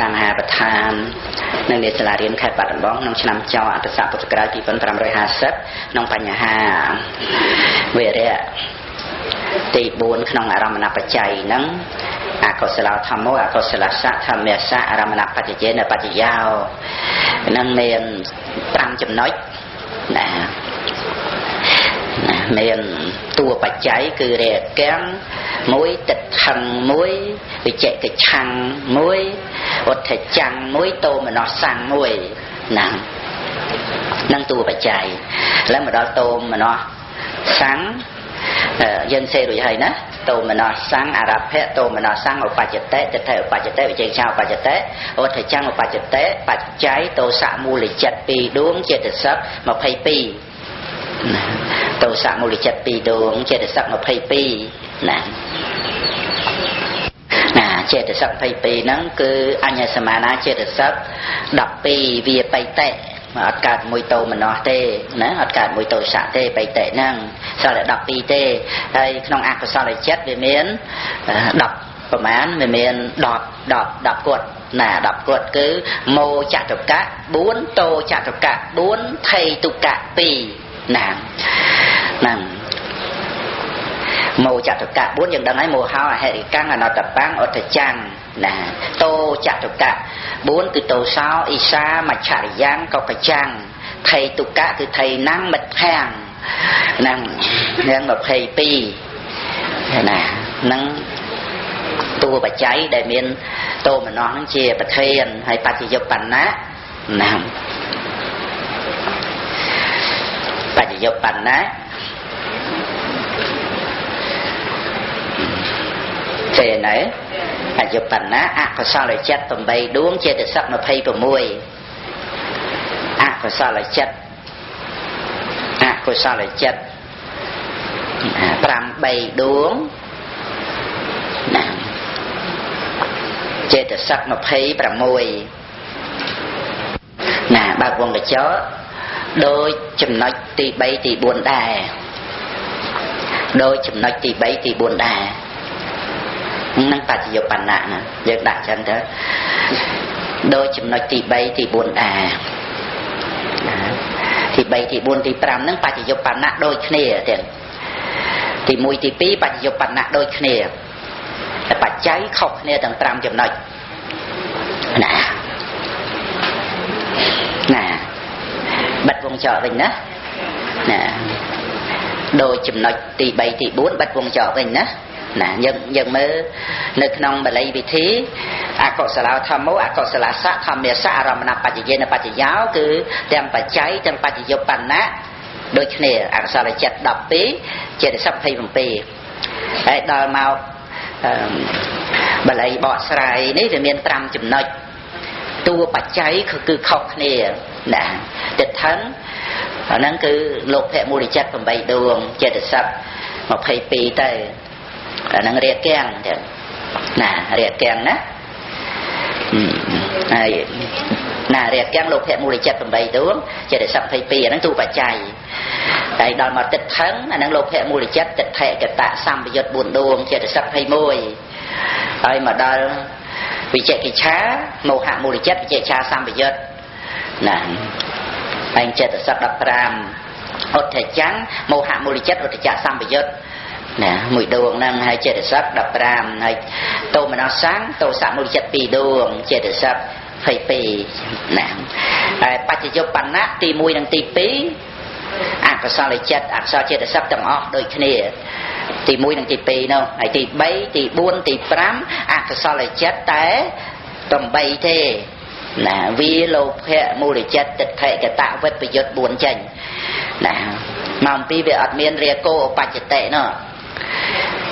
sang hà bát tham nâng để sả riêng khai bát bóng nông năm choอัตสะปุตกราที่เป็น550นองปัญญาเวรตีบุญขนมอารมณปัจจัยนั้นอากศลธรรมโมอากศลสัธรรมเมสะอารมณปัจเจนปัจจยาวนั่งเมียนตามจำน้อยนะเมียนตัวปัจจัยคือเรียกแกงมวยติดทังมวยวิเจกชังมวยอดเถจังมวยโตมันนอสังมวยนั่งตัวปัจจัยแล้วมันนอโตมันนอสังdân xe rồi hay nè tô mà nó sáng Ả Rập hết tô mà nó sáng ở Phật tế tịch thể ở Phật tế bị chơi sao Phật tế ở thời trang ở Phật tế Phật trái tô xạ mù lì chặt pi đúng chơi tịch sắp mà phay pi tô xạ mù lì chặt pi đúng chơi tịch sắp mà phay pi nè chơi tịch sắp phay pi nó cứ anh nhà samana chơi tịch sắp đọc pi vía pay tệ màอากาศมวยโตมันนอเต้นะอากาศมวยโตสะเต้ไปเตะนั่งสระดับปีเต้ไอ้ขนมอักก็สระเจ็ดเวียนดับประมาณเวียนดับกดน่ะดับกดคือโมจัตุกะบุญโตจัตุกะบุญไทตุกะปีนั่งโมจัตุกะบุญอย่างดังไอ้โมเฮาเหตุกังอนตับปังอดจังน่ะโตจัตุกะbốn từ tổ sao isa mà chạy giang có cái chăng thầy tục cả từ thầy năng mật hàng năng năng mà thầy pi nè năng tua bà cháy để miền tô mà nó chia bà thiên hay bà chỉ dục bàn ná nè bà chỉ dục bàn ná thế nàyอาจจะปัญนะอะก็สร้างเลยจัดต่อไปดวงเจตสักมาให้ประมวยอะก็สร้างเลยจัดอะก็สร้างเลยจัดปรำใบดวงเจตสักมาให้ประมวยบางวงกระเจาะโดยจำนวนตีใบตีบุญได้โดยจำนวนตีใบตีบุญได้นั่งปัจจยปันนะนะอยากด่าฉันเถอะโดยจำนวนตีใบตีบุญตีใบตีบุญตีปรำนั่งปัจจยปันนะโดยเคลียร์เถอะตีมวยตีปีปัจจยปันนะโดยเคลียร์แต่ปัจจัยเข้าเคลียร์ต่างปรำจำนวนบัดวงจรเองนะโดยจำนวนตีใบตีบุญบัดวงจรเองนะยังเมื่อนึกน้องบาลีวิธีอากศลธรรมโมอากศลสัธรรมเมสะอารมณปัจเจนปัจจยาวคือเตรียมปัจจัยเตรียมปัจจยปันนะโดยเนี่ยอากศลจัดดับปีเจตสัพพิมปีไอ้ดอลมาบาลีบอสไรนี่จะมีตรำจุ่มน้อยตัวปัจจัยคือเข้าเนี่ยติดทั้งนั่นคือโลกแผ่มูลิจัดผมใบดวงเจตสัพมาพิปีเตอนั่งเรียกแกงเถอะเรียกแกงนะเรียกแกงโลกแผ่มูลิจัดเป็นใบดวงจะได้สับไฟปีนั่นตัวปัจจัยไอ้ดอนมาติดทั้งนั่งโลกแผ่มูลิจัดติดแทะกระตะซ้ำประโยชน์บุญดวงจะได้สับไฟมวยไอ้มาดอนวิจัยกิจช้าโมหะมูลิจัดวิจัยช้าซ้ำประโยชน์ไอ้จะได้สับดับพรามอดเถจังโมหะมูลิจัดอดเถจักซ้ำประโยชน์มวยดวงนั่งให้เจตสักดับรามให้โตมันเอาsángโตสามมุลิจัดปีดวงเจตสักไฟปีปัจจยปันนะตีมวยนั่งตีปีอักษรเลยจัดอักษรเจตสักต้องออกโดยขี้ตีมวยนั่งตีปีเนาะไอตีใบตีบุญตีพรำอักษรเลยจัดแต่ต้องใบเท่วิโลเพมูลิจัดติดไทยกระตะเวทประโยชน์บุญจังมัมปีเวอดเมียนเรียโกปัจจเตเนาะ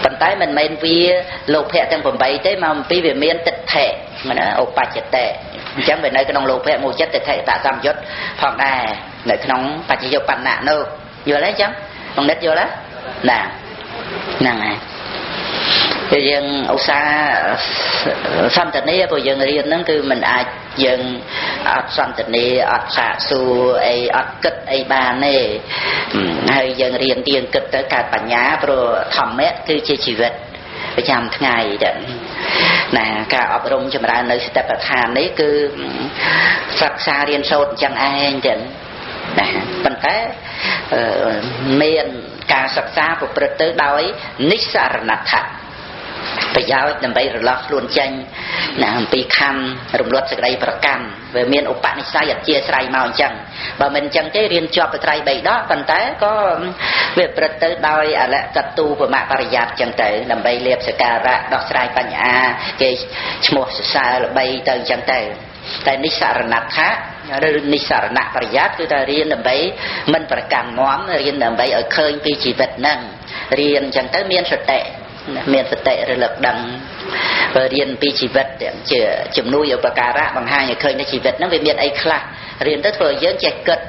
ปัจจัยมันไม่วิโลภะทั้งผมไปแต่มาปีเวียนติดแทะมันโอปัจจเตจังเป็นในขนมโลภะมูจัดติดแทะตาตามยศพองได้ในขนมปัจจโยปันนะเนาะอยู่แล้วจังมองเด็ดอยู่แล้วนั่งไงthì dân ông sa xăm tình này bây giờ riêng nó cứ mình ai dân xăm tình này xả su ai kịch ai ba này hay dân riêng tiền kịch tới cả bản nhá rồi thầm ấy cứ chơi chỉ vật phải làm ngày đó Nè cả ở rung chậm ra nơi step thàn đấy cứ sắc xa riêng sốt chẳng ai chẳng nè phần thế miền cả sắc xa của Phật tử đói Nisaranattha bây giờ nằm bây rồi lót luôn chanh nè bị khăn rung lót sực đây bạc cam về miền Upanishad chia sài màu chẳng và mình chẳng cái riêng cho cái trai bầy đó phần thế có về Phật tử đói à lẽ tập tu của mạng Pariyat chẳng tới nằm bây liệp sực ra đọc sài Panya cái mua sa là bay tới chẳng tới tại Nisaranattha Nisarana Pariyatคือតែរៀនដើម្បីមិនប្រកាន់មមរៀនដើម្បីឲ្យឃើញពីជីវិតហ្នឹងរៀនចឹងទៅមានសតិរលឹកដឹងរៀនពីជីវិតជាជំនួយឧបការៈបង្ហាញឲ្យឃើញថាជីវិតហ្នឹងវាមានអីខ្លះរៀនទៅធ្វើឲ្យយើងចេះគិត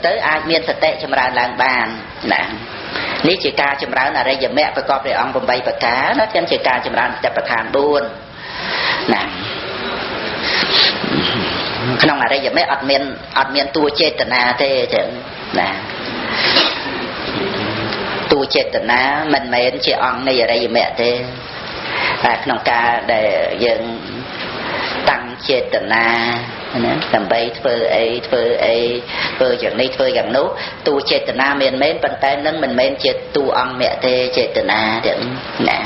ទៅអាចមានសតិចម្រើនឡើងបានណានេះជាការចម្រើនអរិយមគ្គប្រកបដោយអង្គ8ប្រការណាទាំងជាការចម្រើនសតិប្បដ្ឋាន4ណាក្នុងអរិយមគ្គអត់មានតួចេតនាទេចឹងណាតួចេតនាមិនមែនជាអង្គនៃអរិយមគ្គទេតែក្នុងការដែលយើងតាំងចេតនាណាដើម្បីធ្វើអីធ្វើយ៉ាងនេះធ្វើយ៉ាងនោះតួចេតនាមានមែនប៉ុន្តែនឹងមិនមែនជាតួអង្គមគ្គទេចេតនាចឹងណា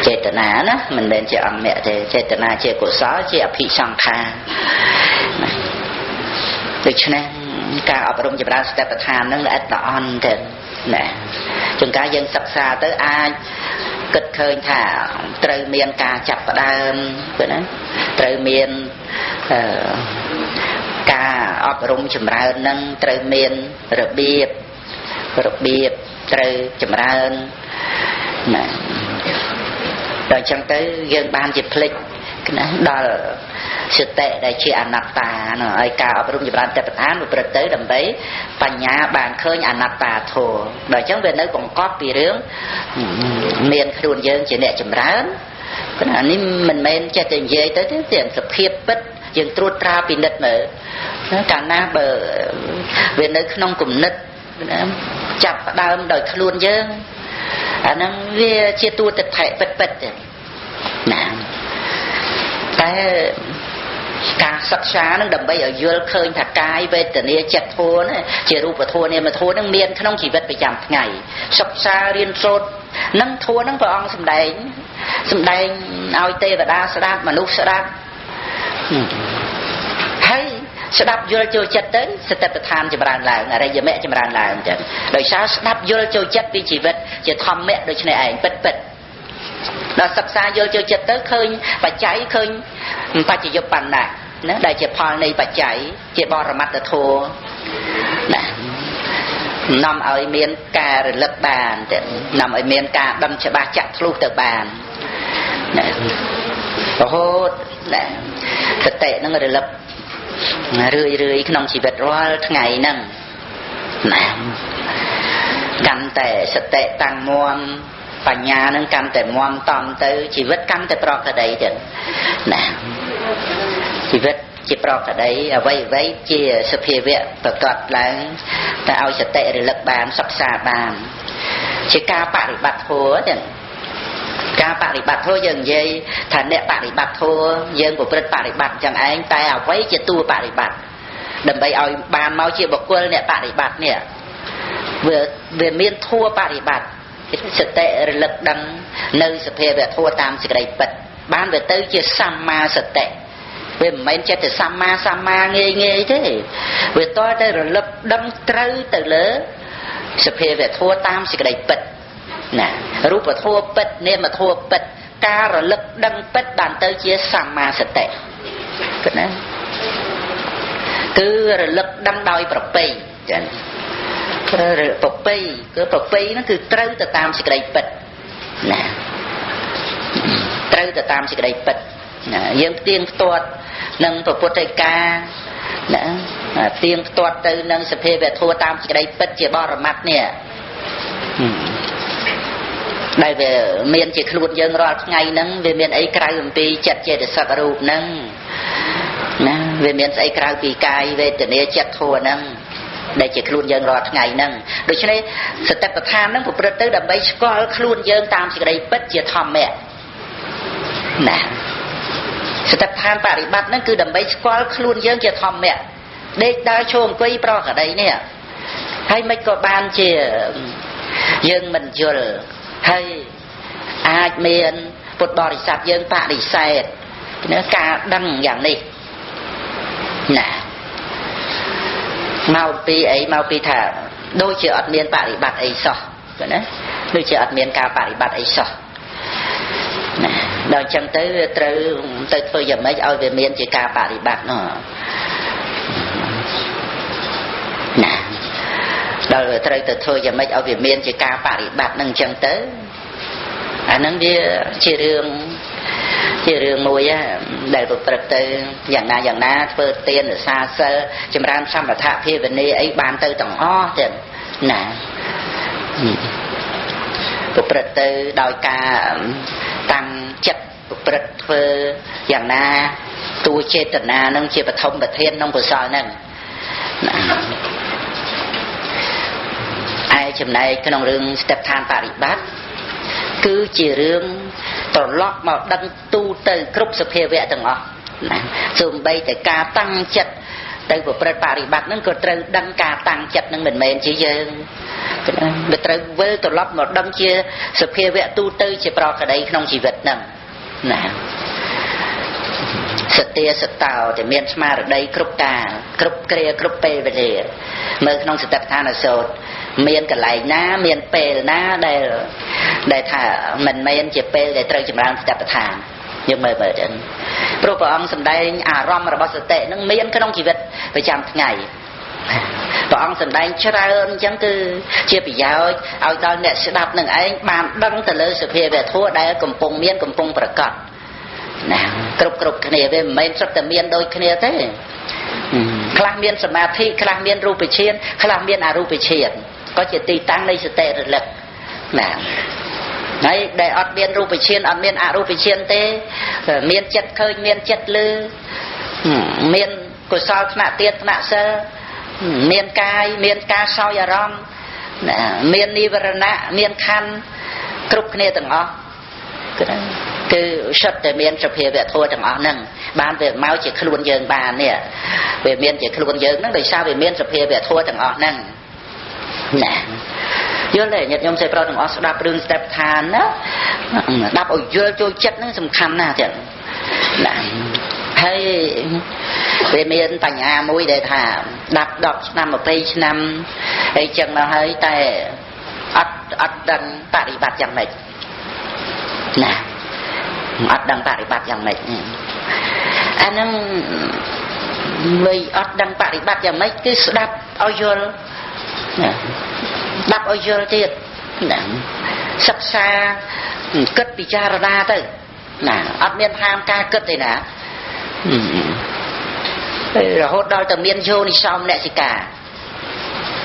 ចេតនាណាមិនមែនជាអង្គមគ្គទេចេតនាជាកុសលជាអភិសង្ខារដូច្នេះការអប់រំចម្រើនសតិប្បដ្ឋាននឹងល្អិតល្អន់ទៅណាជួនកាលយើងសិក្សាទៅអាចគិតឃើញថាត្រូវមានការចាប់ផ្ដើមព្រោះណាត្រូវមានការអប់រំចម្រើននឹងត្រូវមានរបៀបត្រូវចម្រើនណាដល់ចឹងទៅយើងបានជាភ្លេចណាដល់សតិដែលជាអនត្តានោះហើយការអប់រំចម្រើនតេបដ្ឋានវាប្រព្រឹត្តទៅដើម្បីបញ្ញាបានឃើញអនត្តាធម៌ដល់ចឹងវានៅបង្កប់ពីរឿងមានខ្លួនយើងជាអ្នកចម្រើនព្រោះនេះមិនមែនចេះតែនិយាយទៅទេសភាពពិតយើងត្រួតត្រាពិនិត្យមើលកាលណាបើវានៅក្នុងគំនិតចាប់ផ្ដើមដោយខ្លួនយើងអាហ្នឹងវាជាតួទិដ្ឋិពិតទេណាតែការសិក្សានឹងដើម្បីឲ្យយល់ឃើញថាកាយវេទនាចិត្តធម៌ណាជារូបធម៌នាមធម៌នឹងមានក្នុងជីវិតប្រចាំថ្ងៃសិក្សារៀនសូត្រនឹងធម៌នឹងព្រះអង្គសម្ដែងឲ្យទេវតាស្ដាប់មនុស្សស្ដាប់ហើយស្ដាប់យល់ចូលចិត្តទៅសតិប្បដ្ឋានចម្រើនឡើងអរិយមគ្គចម្រើនឡើងអញ្ចឹងដោយសារស្ដាប់យល់ចូលចិត្តពីជីវិតជាធម្មៈដូចនេះឯងពិតដល់សិក្សាយល់ចូលចិត្តទៅឃើញបច្ច័យឃើញបច្ចយុបណ្ណៈណាដែលជាផលនៃបច្ច័យជាបរមត្តធម៌ណានាំឲ្យមានការរលឹកបានទៅនាំឲ្យមានការដឹងច្បាស់ចាក់ធ្លុះទៅបានណារហូតណាសតិនឹងរលឹករឿយក្នុងជីវិតរាល់ថ្ងៃហ្នឹងណាកាន់តែសតិតាំងមាំបញ្ញានឹងកាន់តែមាំតំទៅជីវិតកាន់តែប្រកក្តីទៅណាជីវិតជាប្រកក្តីអ្វីជាសភាវៈប្រកបឡើងតែឲ្យសតិរលឹកបានសិក្សាបានជាការបប្រតិបត្តិធម៌ទៅការបប្រតិបត្តិធម៌យើងនិយាយថាអ្នកបប្រតិបត្តិធម៌យើងប្រព្រឹត្តបប្រតិបត្តិចឹងឯងតែអ្វីជាតួបប្រតិបត្តិដើម្បីឲ្យបានមកជាបុគ្គលអ្នកបប្រតិបត្តិនេះវាមានធម៌បប្រតិបត្តិសតិរលឹកដឹងនៅសភាវៈធម៌តាមសេចក្តីពិតបានវាទៅជាសម្មាសតិវាមិនមែនចេះតែសម្មាងាយទេវាតើតែរលឹកដឹងត្រូវទៅលើសភាវៈធម៌តាមសេចក្តីពិតណារូបធម៌ពិតនាមធម៌ពិតការរលឹកដឹងពិតបានទៅជាសម្មាសតិគិតណាគឺរលឹកដឹងដោយប្រពៃចឹងប្រពៃហ្នឹងគឺត្រូវទៅតាមសេចក្តីពិតណាត្រូវទៅតាមសេចក្តីពិតណាយើងផ្ទៀងផ្ទាត់នឹងពុទ្ធដីកាណាផ្ទៀងផ្ទាត់ទៅនឹងសភាវៈធម៌តាមសេចក្តីពិតជាបរមត្តនេះដែលវាមានជាខ្លួនយើងរាល់ថ្ងៃហ្នឹងវាមានអីក្រៅអំពីចិត្តចេតសិករូបហ្នឹងណាវាមានស្អីក្រៅពីកាយវេទនាចិត្តធម៌ហ្នឹង ដែលជាខ្លួនយើងរាល់ថ្ងៃហ្នឹងដូច្នេះសតិប្បដ្ឋានហ្នឹងប្រព្រឹត្តទៅដើម្បីស្គាល់ខ្លួនយើងតាមសេចក្តីពិតជាធម្មៈណាសតិប្បដ្ឋានបរិបត្តិហ្នឹងគឺដើម្បីស្គាល់ខ្លួនយើងជាធម្មៈដេកដើរឈរអង្គុយប្រកដីនេះហើយមិនក៏បានជាយើងមិនយល់ហើយអាចមានពុទ្ធបរិស័ទយើងបដិសេធនៅការដឹងយ៉ាងនេះណាមកពីអីមកពីថាដូចជាអត់មានបរិបត្តិអីសោះណាដូចជាអត់មានការបរិបត្តិអីសោះណាដល់អញ្ចឹងទៅវាត្រូវទៅធ្វើយ៉ាងម៉េចឲ្យវាមានជាការបរិបត្តិនោះណាដល់ត្រូវទៅធ្វើយ៉ាងម៉េចឲ្យវាមានជាការបរិបត្តិនឹងអញ្ចឹងទៅអាហ្នឹងវាជារឿងមួយដែលប្រព្រឹត្តទៅយ៉ាងណាធ្វើទានរក្សាសិលចម្រើនសមថភាវនាអីបានទៅទាំងអស់ទៀតណាប្រព្រឹត្តទៅដោយការតាំងចិត្តប្រព្រឹត្តធ្វើយ៉ាងណាតួចេតនានឹងជាបឋមប្រធានក្នុងកុសលហ្នឹងឯចំណែកក្នុងរឿងស្ទេបឋានបរិបត្តិគឺជារឿងត្រឡប់មកដឹងទូទៅគ្រប់សភាវៈទាំងអស់ណាសូម្បីតែការតាំងចិត្តទៅប្រព្រឹត្តបរិបត្តិហ្នឹងក៏ត្រូវដឹងការតាំងចិត្តហ្នឹងមិនមែនជាយើងវាត្រូវវិលត្រឡប់មកដឹងជាសភាវៈទូទៅជាប្រកដីក្នុងជីវិតហ្នឹងណាសតិសតោតែមានស្មារតីគ្រប់ការគ្រប់គ្រាគ្រប់ពេលវេលាមើលក្នុងសតិប្បដ្ឋានសូត្រមានកន្លែងណាមានពេលណាដែលថាមិនមែនជាពេលដែលត្រូវចម្រើនសតិប្បដ្ឋានយើងមើលទៅព្រោះព្រះអង្គសម្ដែងអារម្មណ៍របស់សតិនឹងមានក្នុងជីវិតប្រចាំថ្ងៃព្រះអង្គសម្ដែងច្រើនអញ្ចឹងគឺជាប្រយោជន៍ឲ្យដល់អ្នកស្ដាប់នឹងឯងបានដឹងទៅលើសភាវៈធម៌ដែលកំពុងប្រកបណាគ្រប់គ្នាវាមិនមែនសុទ្ធតែមានដូចគ្នាទេខ្លះមានសមាធិខ្លះមានរូបឈានខ្លះមានអរូបឈានក៏ជាទីតាំងនៃសតិរលឹកណាហើយដែលអត់មានរូបឈានអត់មានអរូបឈានទេមានចិត្តឃើញមានចិត្តឮមានកុសលថ្នាក់ទៀតថ្នាក់សិលមានកាយមានការសោយអារម្មណ៍មាននិវរណៈមានខណ្ឌគ្រប់គ្នាទាំងអស់គឺសិតតែមានសភាវៈធម៌ទាំងអស់ហ្នឹងបានវាមកជាខ្លួនយើងបាននេះវាមានជាខ្លួនយើងហ្នឹងដោយសារវាមានសភាវៈធម៌ទាំងអស់ហ្នឹងណាយល់ទេញាតិញោមសិស្សប្រុសទាំងអស់ស្ដាប់រឿងស្ទេបឋានណាដាប់ឲ្យយល់ចូលចិត្តហ្នឹងសំខាន់ណាស់ទៀតណាហើយវាមានបញ្ញាមួយដែលថាដាប់10ឆ្នាំ20ឆ្នាំអីចឹងមកហើយតែអត់ដឹងបរិបត្តិយ៉ាងម៉េចណាអត់ដឹងបរិបត្តិយ៉ាងម៉េចអាហ្នឹងលើអត់ដឹងបរិបត្តិយ៉ាងម៉េចគឺស្ដាប់ឲ្យយល់ណាដាប់ឲ្យយល់ទៀតណាសិក្សាគិតពិចារណាទៅណាអត់មានហាមការគិតទេណារហូតដល់តែមានយោនិសោមនសិកា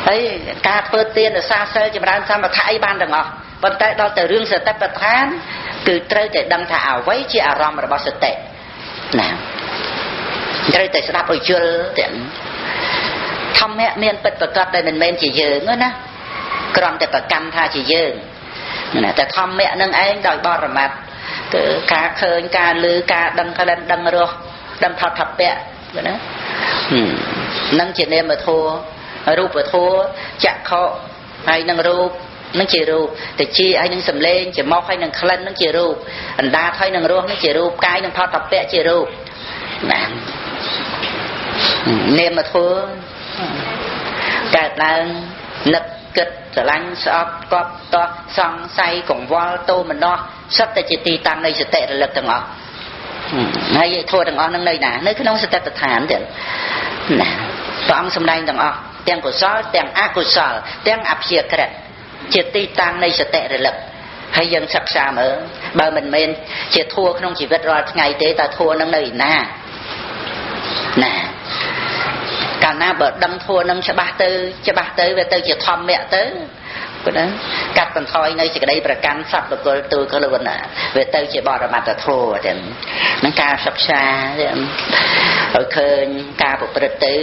ហើយការធ្វើទានរក្សាសិលចម្រើនសមថៈអីបានទាំងអស់ប៉ុន្តែដល់តែរឿងសតិប្បដ្ឋានគឺត្រូវតែដឹងថាអ្វីជាអារម្មណ៍របស់សតិណាត្រូវតែស្ដាប់ឲ្យយល់ទាំងធម្មៈមានពិតប្រកបដែលមិនមែនជាយើងណាគ្រាន់តែប្រកាន់ថាជាយើងណាតែធម្មៈនឹងឯងដោយបរមត្ថគឺការឃើញការឮការដឹងក្លិនដឹងរសដឹងថតថពៈណានឹងជានាមធម៌រូបធម៌ចក្ខុហើយនឹងរូបនឹងជារូបតិចហើយនឹងសម្លេងច្រមុះហើយនឹងក្លិននឹងជារូបអណ្ដាតហើយនឹងរសនឹងជារូបកាយនឹងថតថពៈជារូបណានាមធម៌កើតឡើងនឹកគិតស្រឡាញ់ស្អប់កប់តោះសង្ស័យកង្វល់ទោមនស្សសុទ្ធតែជាទីតាំងនៃសតិរលឹកទាំងអស់ហើយធម៌ទាំងអស់នឹងនៅណានៅក្នុងសតិប្បដ្ឋានទៀតណាព្រះអង្គសម្ដែងទាំងអស់ទាំងកុសលទាំងអកុសលទាំងអព្យាក្រឹតជាទីតាំងនៃសតិរលឹកហើយយើងសិក្សាមើលបើមិនមែនជាធម៌ក្នុងជីវិតរាល់ថ្ងៃទេតើធម៌នឹងនៅណាណាកាលណាបើដឹងធម៌នឹងច្បាស់ទៅវាទៅជាធម្មៈទៅ ក៏ណាកាត់បន្ថយនៅសេចក្តីប្រកាន់សត្វបុគ្គលទូខ្លួនណាវាទៅជាបរមត្តធម៌ទាំងនឹងការសិក្សាឲ្យឃើញការប្រព្រឹត្តទៅ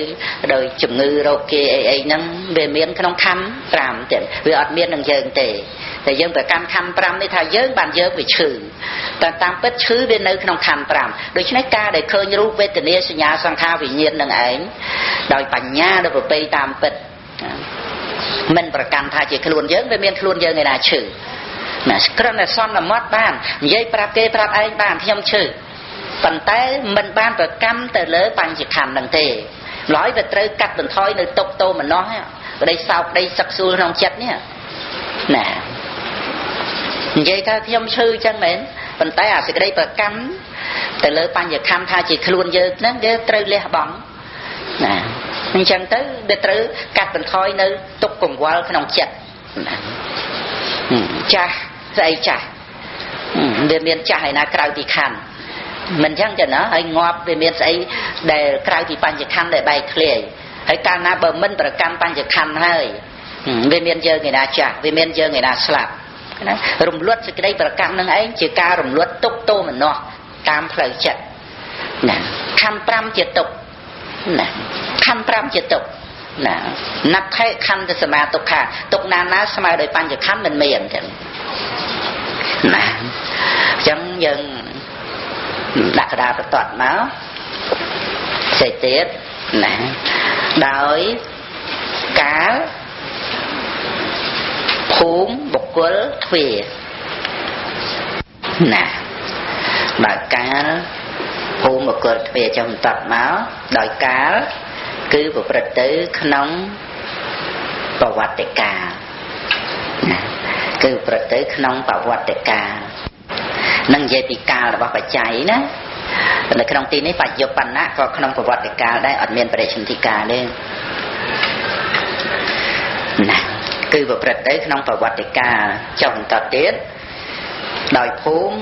ដោយជំងឺរោគគេអីហ្នឹងវាមានក្នុងខណ្ឌ5ទៀតវាអត់មាននឹងយើងទេតែយើងប្រកាន់ខណ្ឌ5នេះថាយើងបានយើងវាឈឺតែតាមពិតឈឺវានៅក្នុងខណ្ឌ5ដូច្នេះការដែលឃើញរូបវេទនាសញ្ញាសង្ខារវិញ្ញាណនឹងឯងដោយបញ្ញាដោយប្រពៃតាមពិតមិនប្រកាន់ថាជាខ្លួនយើងវាមានខ្លួនយើងឯណាឈឺណាគ្រាន់តែសន្មត់បាននិយាយប្រាប់គេប្រាប់ឯងបានខ្ញុំឈឺប៉ុន្តែមិនបានប្រកាន់ទៅលើបញ្ចខណ្ឌនឹងទេឡើយវាត្រូវកាត់បន្ថយនៅទុក្ខទោមនស្សក្តីសោកក្តីសឹកសួលក្នុងចិត្តនេះណានិយាយថាខ្ញុំឈឺចឹងមែនប៉ុន្តែអាសេចក្តីប្រកាន់ទៅលើបញ្ញខណ្ឌថាជាខ្លួនយើងហ្នឹងវាត្រូវលះបង់ណាអញ្ចឹងទៅវាត្រូវកាត់បន្ថយនៅទុក្ខកង្វល់ក្នុងចិត្តណាចាស់ស្អីចាស់វាមានចាស់ឯណាក្រៅពីខណ្ឌមិនអញ្ចឹងទេណាហើយងាប់វាមានស្អីដែលក្រៅពីបញ្ញខណ្ឌដែលបែកធ្លាយហើយកាលណាបើមិនប្រកាន់បញ្ញខណ្ឌហើយវាមានយើងឯណាចាស់វាមានយើងឯណាស្លាប់ណារំលត់សេចក្តីប្រកាន់នឹងឯងជាការរំលត់ទុក្ខទោមនស្សតាមផ្លូវចិត្តណាខណ្ឌ5ជាទុក្ខណាខណ្ឌ5ជាទុក្ខណាណដ្ឋិខណ្ឌសមាទុក្ខាទុក្ខណាណាស្មើដោយបញ្ញខណ្ឌមិនមានទេណាអញ្ចឹងយើងដាក់កដាបន្ទាត់មកផ្សេងទៀតណាដោយកាលភូមិបុគ្គលទ្វេណាដោយកាលភូមិបុគ្គលទ្វេចុះបន្ទាត់មកដោយកាលគឺប្រព្រឹត្តទៅក្នុងប្រវត្តិកាលគឺប្រព្រឹត្តទៅក្នុងប្រវត្តិកាលនឹងនិយាយពីកាលរបស់បច្ច័យណានៅក្នុងទីនេះបច្ចុប្បន្នក៏ក្នុងប្រវត្តិកាលដែរអត់មានបរិច្ឆន្តិកាលទេណាគឺប្រព្រឹត្តទៅក្នុងប្រវត្តិកាលចុះបន្តទៀតដោយភូមិ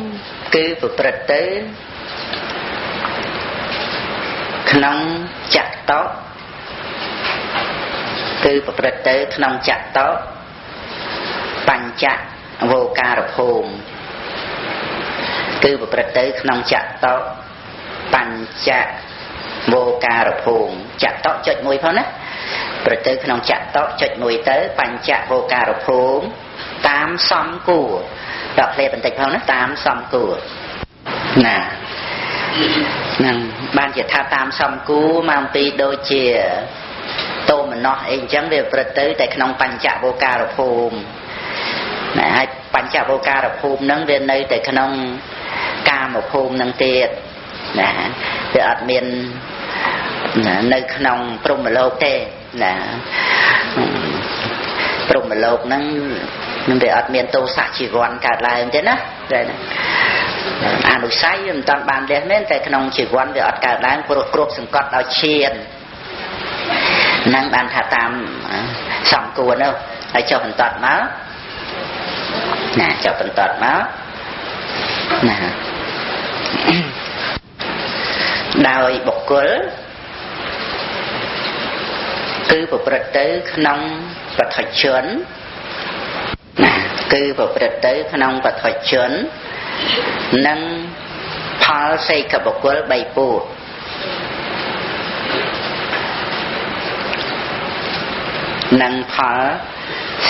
គឺប្រព្រឹត្តទៅក្នុងចតុគឺប្រព្រឹត្តទៅក្នុងចតុបញ្ចវោការភូមិគឺប្រព្រឹត្តទៅក្នុងចតុបញ្ចវោការភូមិចតុចុច1ផងណាប្រទៅក្នុងចតុចុច1ទៅបញ្ចវោការភូមិតាមសំគួរដល់ផ្លេបន្តិចផងណាតាមសំគួរណានឹងបានជាថាតាមសំគួរមកអំពីដូចជាតោមនស្សអីអញ្ចឹងវាប្រទៅតែក្នុងបញ្ចវោការភូមិណាហើយបញ្ចវោការភូមិហ្នឹងវានៅតែក្នុងកាមភូមិហ្នឹងទៀតណាវាអត់មាននៅក្នុងព្រហ្មលោកទេណាព្រហ្មលោកហ្នឹងវាអត់មានទោសៈជីវ័នកើតឡើងទេណាអនុស័យវាមិនតាន់បានលះមែនតែក្នុងជីវ័នវាអត់កើតឡើងព្រោះគ្រប់សង្កត់ដោយឈានហ្នឹងបានថាតាមសំគួរនោះហើយចុះបន្តមកណាចុះបន្តមកណាដោយបុគ្គលគឺប្រព្រឹត្តទៅក្នុងបឋិជនណាគឺប្រព្រឹត្តទៅក្នុងបឋិជននិងផលសេកបុគ្គល3ពួកនិងផល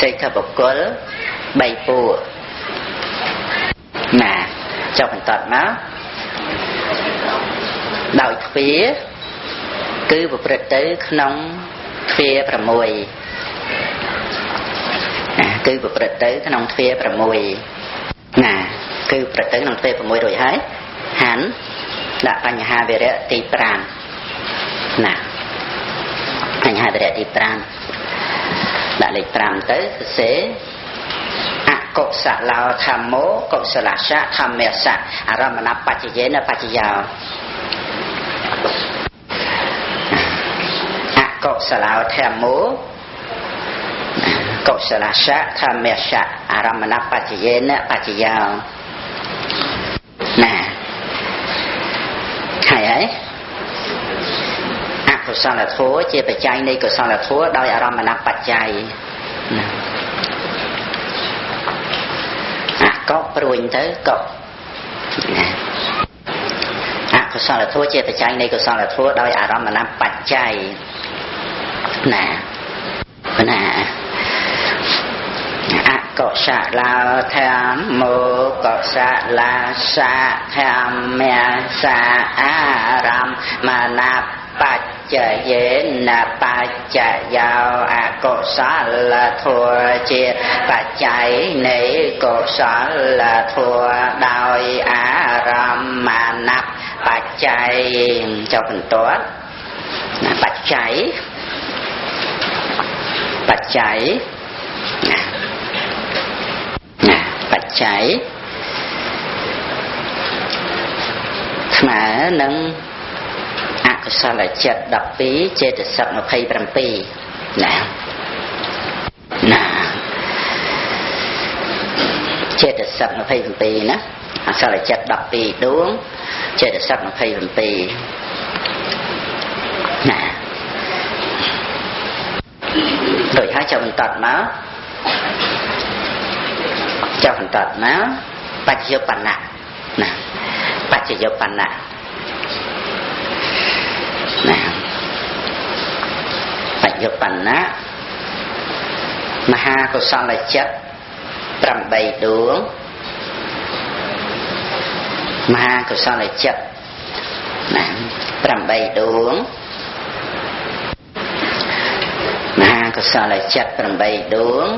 សេកបុគ្គល3ពួកណាចុះបន្តមកដោយទ្វាគឺប្រព្រឹត្តទៅក្នុងទ្វា6ណាគឺប្រព្រឹត្តទៅក្នុងទ្វា6ណាគឺប្រព្រឹត្តទៅក្នុងទ្វា6រួចហើយហានដាក់បញ្ហាវិរៈទី5ណាបញ្ហាវិរៈទី5ដាក់លេខ5ទៅសរសេរអកុសលោធម្មោកុសលសៈធម្មសៈអរមណបច្ចយេនបច្ចយោអកុសលោធម្មោកុសលសៈធម្មសៈអរមណបច្ចយេនបច្ចយោណាហើយអកុសលធម៌ជាបច្ច័យនៃកុសលធម៌ដោយអរមណបច្ច័យណា ก็ปรุงเถอะก็กุศลธรรมเจตใจในกุศลธรรมโดยอารมณ์นำปัจจัยนะกุศลธรรมโมกุศลสัทธรรมเมสะอารมณ์มานับปัจจัยเยนะปัจจัยยาวอกุศลธรรมเจตปัจจัยในกุศลธรรมโดยอารมณ์มานับปัจจัยเจ้าเป็นตัวปัจจัยปัจจัยปัจจัยหมายนึงอกุศลจิตดับปีเจตสิก27นะเจตสิก27นะอกุศลจิตดับปีดวงเจตสิก27นะโดยให้เจ้ามันตัดมาเจ้ามันตัดมาปัจจยปันนะนะปัจจยปันนะนะปัจจยปันนะมหากุศลจิต8ดวงมหากุศลจิตนะ8ดวงมหากุศลจิต8ดวง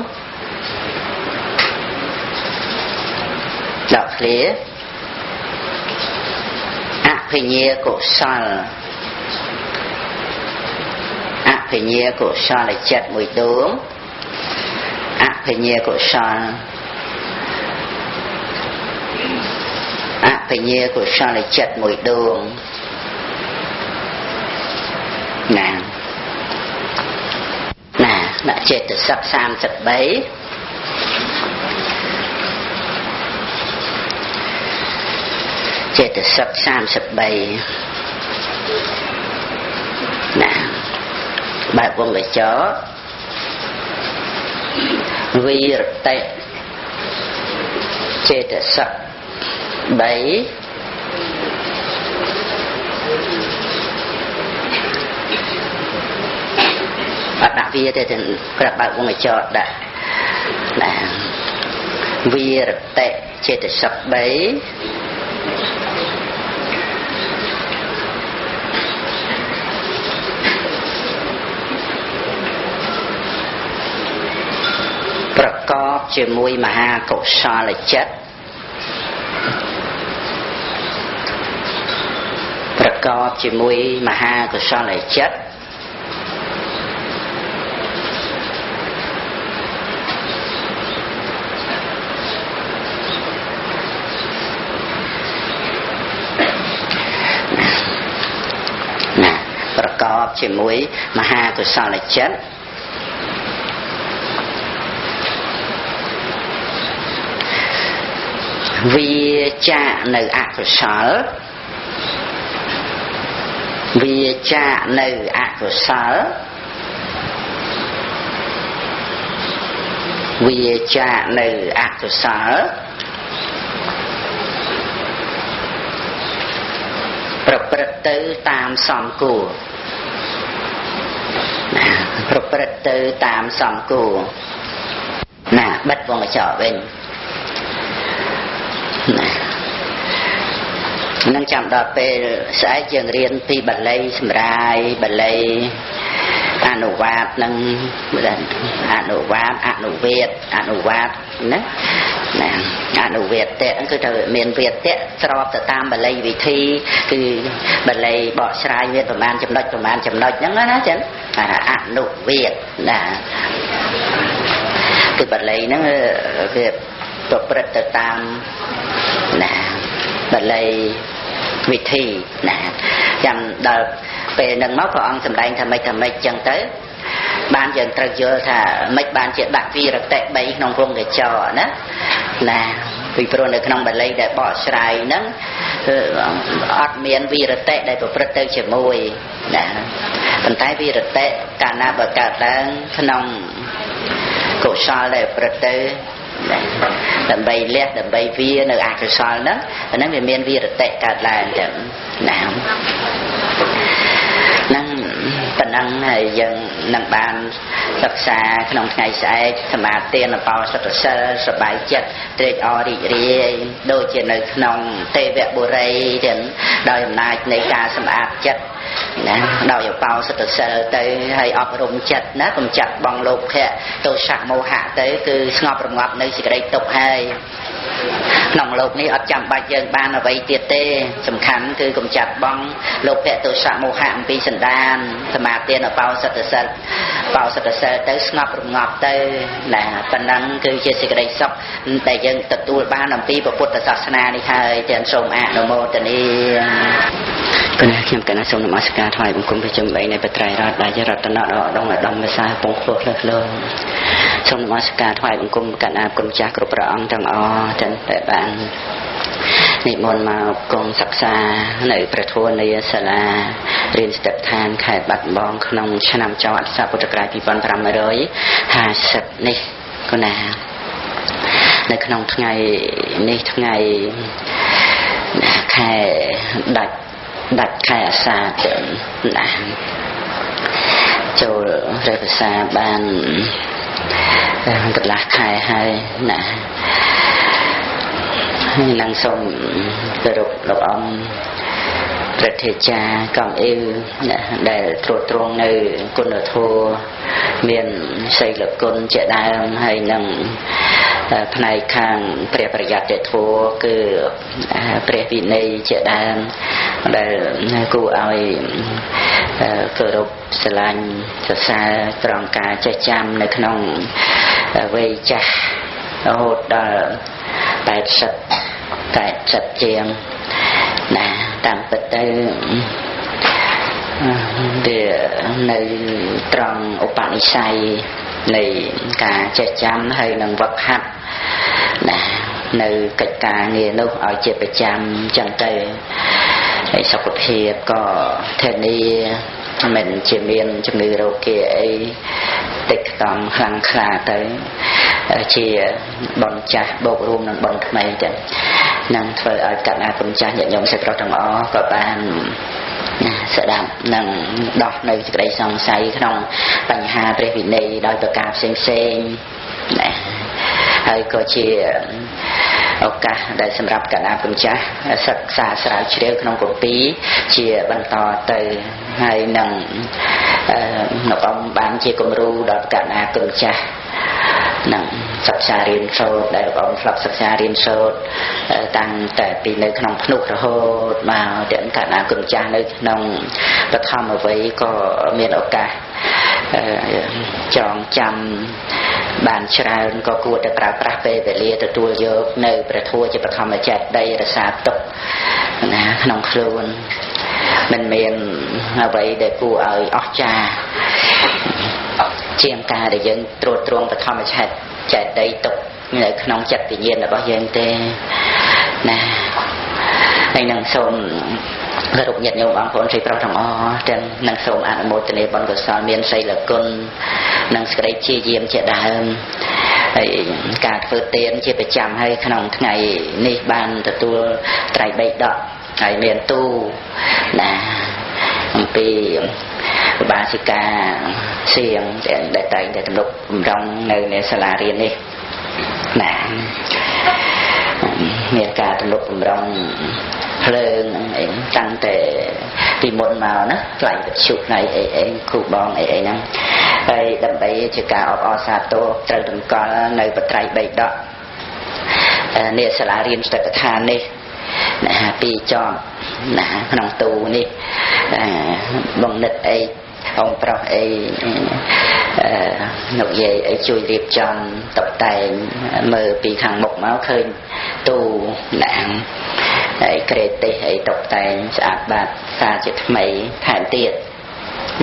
ดอกเคลียอภิญญากุศลอภิญญากุศลจิต1ดวงอภิญญากุศลอภิญญากุศลจิต1ดวงนะเจตสิก33เจตสิก33นะแบบวงเลยจ้อวิรติเจตสิกđặt vi thì các bạn cũng phải chọn đã là vi tệ chết được sập bấyประกอบជាមួយមហាកុសលចិត្តប្រកបជាមួយមហាកុសលចិត្តประกอบជាមួយមហាកុសលចិត្តវាចាកនៅអកុសលវាចាកនៅអកុសលវាចាកនៅអកុសលប្រព្រឹត្តទៅតាមសំគួរប្រព្រឹត្តទៅតាមសំគួរណាបិទវងកញ្ចក់វិញនឹងចាំដល់ពេលស្អែកយើងរៀនពីបាលីសម្រាយបាលីអនុវាទនឹងអនុវាទអនុវេទណាអនុវេទហ្នឹងគឺត្រូវមានវេទស្របទៅតាមបាលីវិធីគឺបាលីបកស្រាយវាប្រមាណចំណុចហ្នឹងណាចឹងអនុវេទណាគឺបាលីហ្នឹងវាប្រព្រឹត្តទៅតាមណាបាលីវិធីណាចាំដល់ពេលហ្នឹងមកព្រះអង្គសម្ដែងថាម៉េចចឹងទៅបានយើងត្រូវយល់ថាម៉េចបានជាដាក់វីរតិ3ក្នុងវងកញ្ចក់ណាពីព្រោះនៅក្នុងបាលីដែលបកស្រាយហ្នឹងអត់មានវីរតិដែលប្រព្រឹត្តទៅជាមួយណាប៉ុន្តែវីរតិកាលណាបើកើតឡើងក្នុងកុសលដែលប្រព្រឹត្តទៅ ដើម្បីលះដើម្បីវានៅអកុសលហ្នឹងអាហ្នឹងវាមានវិរតិកើតឡើងចឹងណាហ្នឹងប៉ុណ្ណឹងហើយយើងនឹងបានសិក្សាក្នុងថ្ងៃស្អែកសមាទានបោសតសិលសបាយចិត្តត្រេកអររីករាយដូចជានៅក្នុងទេវបុរីទាំងដោយអំណាចនៃការសម្អាតចិត្តណាដោយបោសតសិលទៅហើយអប់រំចិត្តណាកុំចាត់បងលោភៈទោសៈមោហៈទៅគឺស្ងប់រងាប់នៅសេចក្តីទុក្ខហើយក្នុងលោកនេះអត់ចាំបាច់យើងបានអ្វីទៀតទេសំខាន់គឺកុំចាត់បងលោភៈទោសៈមោហៈអំពីសន្តានសមាទានបោសតសិលទៅស្ងប់រងាប់ទៅណាប៉ុណ្ណឹងគឺជាសេចក្តីសុខដែលយើងទទួលបានអំពីពុទ្ធសាសនានេះហើយទាំងសូមអនុមោទនាខ្ញុំកណាសូមនមស្ការថ្វាយបង្គំព្រះជន្មនៃបត្រៃរតដែលជារតនៈដងឧត្តមវិសាលពងខ្ពស់លើសលើសូមនមស្ការថ្វាយបង្គំកណាគុណចាស់គ្រប់ព្រះអង្គទាំងអស់ទាំងតែបាននិមន្តមកគង់សិក្សានៅព្រះធម៌នៃសាលារៀនស្ទឹកឋានខេត្តបាត់ដំបងក្នុងឆ្នាំចអត់សពុទ្ធសករាជ2550នេះគណានៅក្នុងថ្ងៃនេះថ្ងៃខែដាច់ខែអាសាឍណាចូលរេភាសាបានកន្លះខែហើយណាហើយនឹងសូមគោរពលោកអង្គព្រឹទ្ធាចារ្យកំអ៊ីវដែលត្រួតត្រងនៅគុណធម៌មានសីលគុណជាដើមហើយនឹងផ្នែកខាងព្រះប្រយ័ត្នធម៌គឺព្រះវិន័យជាដើមដែលគួរឲ្យគោរពស្រឡាញ់សរសើរត្រង់ការចេះចាំនៅក្នុងវ័យចាស់រហូតដល់80ជាងណាតាមពិតទៅវានៅត្រង់ឧបនិស្ស័យនៃការចេះចាំហើយនឹងវឹកហាត់ណានៅកិច្ចការងារនោះឲ្យជាប្រចាំចឹងទៅហើយសុខភាពក៏ធានាមិនជាមានជំងឺរោគាអីតិចខ្លាំងខ្លាំងខ្លាទៅជាបនចាស់បូករួមនឹងបនថ្មីចឹងនឹងធ្វើឲ្យកណ្ដាលគុណចាស់ញាតិញោមសិស្សប្រុសទាំងអស់ក៏បានស្ដាប់និងដោះនៅសេចក្តីសង្ស័យក្នុងបញ្ហាព្រះវិន័យដោយប្រការផ្សេងណាហើយក៏ជាឱកាសដែលសម្រាប់កណ្ដាលគុណចាស់សិក្សាស្រាវជ្រាវក្នុងគម្ពីរជាបន្តទៅហើយនឹងលោកអង្គបានជាគំរូដល់កណ្ដាលគុណចាស់នឹងសិក្សារៀនសូត្រដែលលោកអង្គធ្លាប់សិក្សារៀនសូត្រតាំងតែពីនៅក្នុងភ្នុករហូតមកទាំងកណ្ដាលគុណចាស់នៅក្នុងបឋមវ័យក៏មានឱកាសចងចាំបានច្រើនក៏គួរតែប្រើប្រាស់ពេលវេលាទទួលយកនៅព្រះធម៌ជាបឋមចេតដីរសាទុកណាក្នុងខ្លួនមិនមានអ្វីដែលគួរឲ្យអស្ចារ្យជាងការដែលយើងត្រួតត្រងបឋមចេតដីទុកនៅក្នុងចិត្តវិញ្ញាណរបស់យើងទេណាហើយនឹងសូមគោរពញាតិញោមបងប្អូនស្រីប្រុសទាំងអស់ទាំងនឹងសូមអនុមោទនាបុណ្យកុសលមានសីលគុណនិងសេចក្តីជាយាមជាដើមហើយការធ្វើទានជាប្រចាំហើយក្នុងថ្ងៃនេះបានទទួលត្រៃបិដកហើយមានទូណាអំពីបាសិកាសៀងដែលតែងតែទំនុកបំរុងនៅសាលារៀននេះណាមានការទំនុកបំរុងភ្លើងអីតាំងតែពីមុនមកណាថ្លៃវិទ្យុថ្លៃអីគ្រូបងអីហ្នឹងហើយដើម្បីជាការអបអរសាទរត្រូវតម្កល់នៅបត្រៃបិដកនេះសាលារៀនស្ថិតដ្ឋាននេះណាពីចប់ណាក្នុងទូនេះបងនិតអីôngប្រុសអីលោកយាយអីជួយរៀបចំតុបតែងមើលពីខាងមុខមកឃើញទូណាំហើយក្រេទេសអីតុបតែងស្អាតបាតសារជាថ្មីថែមទៀត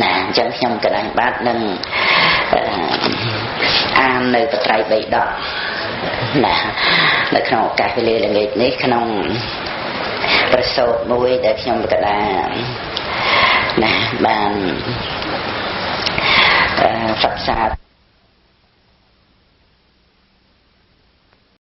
ណាអញ្ចឹងខ្ញុំកណ្ដាលបាទនឹងអាននៅបត្រៃបិដកណានៅក្នុងឱកាសវេលាល្ងាចនេះក្នុងប្រសូតមួយដែលខ្ញុំកណ្ដាលណាបានសិក្សា